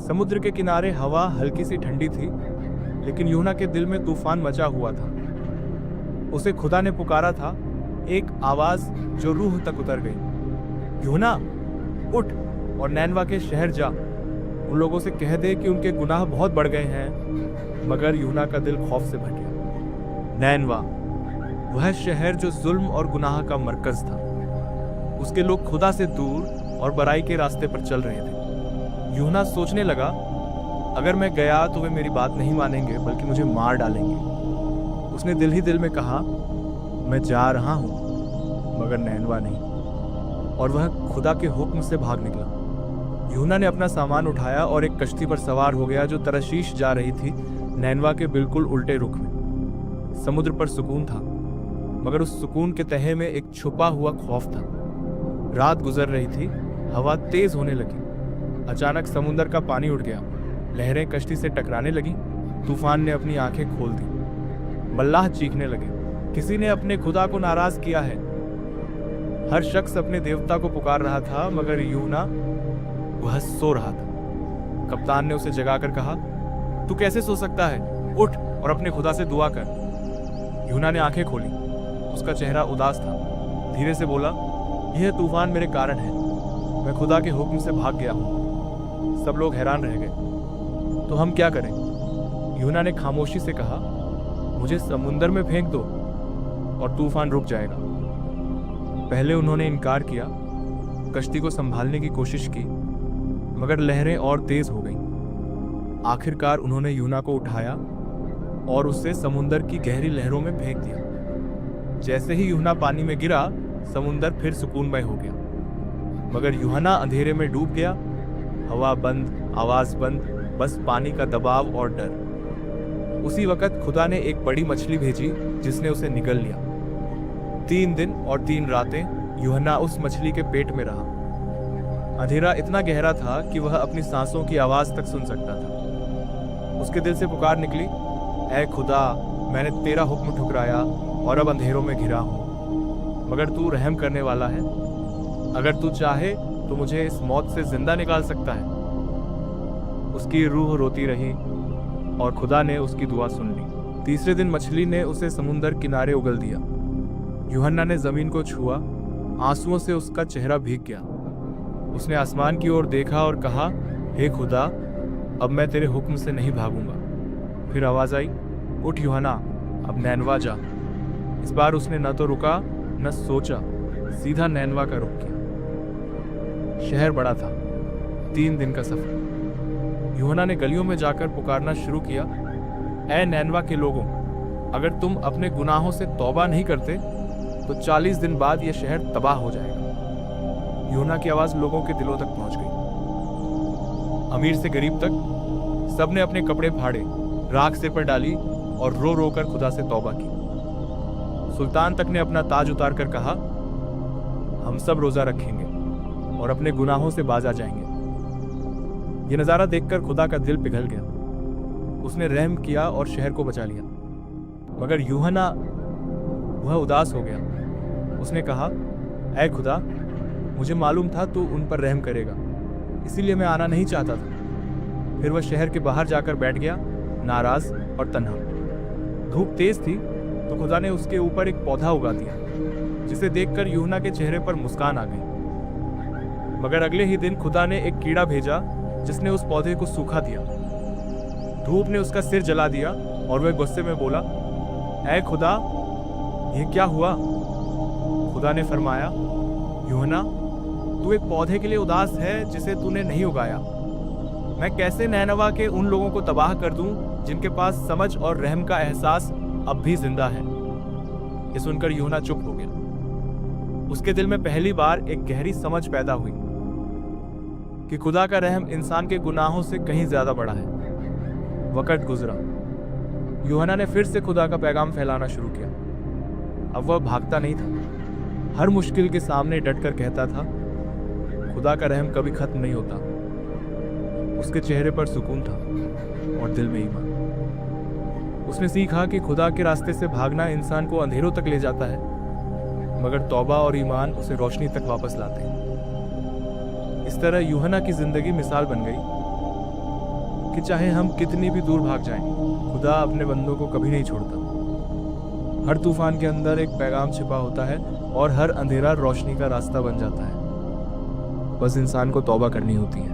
समुद्र के किनारे हवा हल्की सी ठंडी थी, लेकिन यूहन्ना के दिल में तूफान मचा हुआ था। उसे खुदा ने पुकारा था, एक आवाज जो रूह तक उतर गई। यूहन्ना, उठ और नैनवा के शहर जा। उन लोगों से कह दे कि उनके गुनाह बहुत बढ़ गए हैं। मगर यूहन्ना का दिल खौफ से भर गया। नैनवा, वह शहर जो जुल्म और गुनाह का मरकज था। उसके लोग खुदा से दूर और बुराई के रास्ते पर चल रहे थे। यूहन्ना सोचने लगा, अगर मैं गया तो वे मेरी बात नहीं मानेंगे, बल्कि मुझे मार डालेंगे। उसने दिल ही दिल में कहा, मैं जा रहा हूं, मगर नैनवा नहीं। और वह खुदा के हुक्म से भाग निकला। यूहन्ना ने अपना सामान उठाया और एक कश्ती पर सवार हो गया जो तरशीश जा रही थी, नैनवा के बिल्कुल उल्टे रुख में। समुद्र पर सुकून था, मगर उस सुकून के तहे में एक छुपा हुआ खौफ था। रात गुजर रही थी, हवा तेज होने लगी। अचानक समुद्र का पानी उठ गया, लहरें कश्ती से टकराने लगी। तूफान ने अपनी आंखें खोल दी। मल्लाह चीखने लगे, किसी ने अपने खुदा को नाराज किया है। हर शख्स अपने देवता को पुकार रहा था, मगर यूहन्ना वह सो रहा था। कप्तान ने उसे जगाकर कहा, तू कैसे सो सकता है? उठ और अपने खुदा से दुआ कर। यूहन्ना ने आंखें खोली। उसका चेहरा उदास था। धीरे से बोला, यह तूफान मेरे कारण है। मैं खुदा के हुक्म से भाग गया हूं। सब लोग हैरान रह गए। तो हम क्या करें? यूहन्ना ने खामोशी से कहा, मुझे समुंदर में फेंक दो और तूफान रुक जाएगा। पहले उन्होंने इनकार किया, कश्ती को संभालने की कोशिश की, मगर लहरें और तेज हो गईं। आखिरकार उन्होंने यूहन्ना को उठाया और उसे समुंदर की गहरी लहरों में फेंक दिया। जैसे ही यूहन्ना पानी में गिरा, समुंदर फिर सुकूनमय हो गया। मगर यूहन्ना अंधेरे में डूब गया। हवा बंद, आवाज बंद, बस पानी का दबाव और डर। उसी वक्त खुदा ने एक बड़ी मछली भेजी, जिसने उसे निगल लिया। 3 दिन और 3 रातें यूहन्ना उस मछली के पेट में रहा। अंधेरा इतना गहरा था कि वह अपनी सांसों की आवाज तक सुन सकता था। उसके दिल से पुकार निकली, ऐ खुदा, मैंने तेरा हुक्म ठुकराया और अब अंधेरों में घिरा हूं। मगर तू रहम करने वाला है। अगर तू चाहे तो मुझे इस मौत से जिंदा निकाल सकता है। उसकी रूह रोती रही और खुदा ने उसकी दुआ सुन ली। तीसरे दिन मछली ने उसे समुंदर किनारे उगल दिया। यूहन्ना ने जमीन को छुआ, आंसुओं से उसका चेहरा भीग गया। उसने आसमान की ओर देखा और कहा, हे खुदा, अब मैं तेरे हुक्म से नहीं भागूंगा। फिर आवाज आई, उठ यूहन्ना, अब नैनवा जा। इस बार उसने न तो रुका न सोचा, सीधा नैनवा का रुख किया। शहर बड़ा था, 3 दिन का सफर। यूहन्ना ने गलियों में जाकर पुकारना शुरू किया, ऐ नैनवा के लोगों, अगर तुम अपने गुनाहों से तौबा नहीं करते तो 40 दिन बाद यह शहर तबाह हो जाएगा। यूहन्ना की आवाज लोगों के दिलों तक पहुंच गई। अमीर से गरीब तक सबने अपने कपड़े फाड़े, राख सिर पर डाली और रो रो कर खुदा से तौबा की। सुल्तान तक ने अपना ताज उतार कर कहा, हम सब रोजा रखेंगे और अपने गुनाहों से बाज आ जाएंगे। यह नजारा देखकर खुदा का दिल पिघल गया। उसने रहम किया और शहर को बचा लिया। मगर यूहन्ना वह उदास हो गया। उसने कहा, ऐ खुदा, मुझे मालूम था तू उन पर रहम करेगा, इसीलिए मैं आना नहीं चाहता था। फिर वह शहर के बाहर जाकर बैठ गया, नाराज और तन्हा। धूप तेज थी तो खुदा ने उसके ऊपर एक पौधा उगा दिया, जिसे देखकर यूहन्ना के चेहरे पर मुस्कान आ गई। मगर अगले ही दिन खुदा ने एक कीड़ा भेजा, जिसने उस पौधे को सूखा दिया। धूप ने उसका सिर जला दिया और वह गुस्से में बोला, ऐ खुदा, यह क्या हुआ? खुदा ने फरमाया, यूहन्ना, तू एक पौधे के लिए उदास है जिसे तूने नहीं उगाया। मैं कैसे नैनवा के उन लोगों को तबाह कर दूं जिनके पास समझ और रहम का एहसास अब भी जिंदा है। ये सुनकर यूहन्ना चुप हो गया। उसके दिल में पहली बार एक गहरी समझ पैदा हुई कि खुदा का रहम इंसान के गुनाहों से कहीं ज्यादा बड़ा है। वक्त गुजरा। यूहन्ना ने फिर से खुदा का पैगाम फैलाना शुरू किया। अब वह भागता नहीं था, हर मुश्किल के सामने डटकर कहता था, खुदा का रहम कभी खत्म नहीं होता। उसके चेहरे पर सुकून था और दिल में ईमान। उसने सीखा कि खुदा के रास्ते से भागना इंसान को अंधेरों तक ले जाता है, मगर तौबा और ईमान उसे रोशनी तक वापस लाते हैं। इस तरह यूहन्ना की जिंदगी मिसाल बन गई। कि चाहे हम कितनी भी दूर भाग जाएं, खुदा अपने बंदों को कभी नहीं छोड़ता। हर तूफान के अंदर एक पैगाम छिपा होता है और हर अंधेरा रोशनी का रास्ता बन जाता है। बस इंसान को तौबा करनी होती है।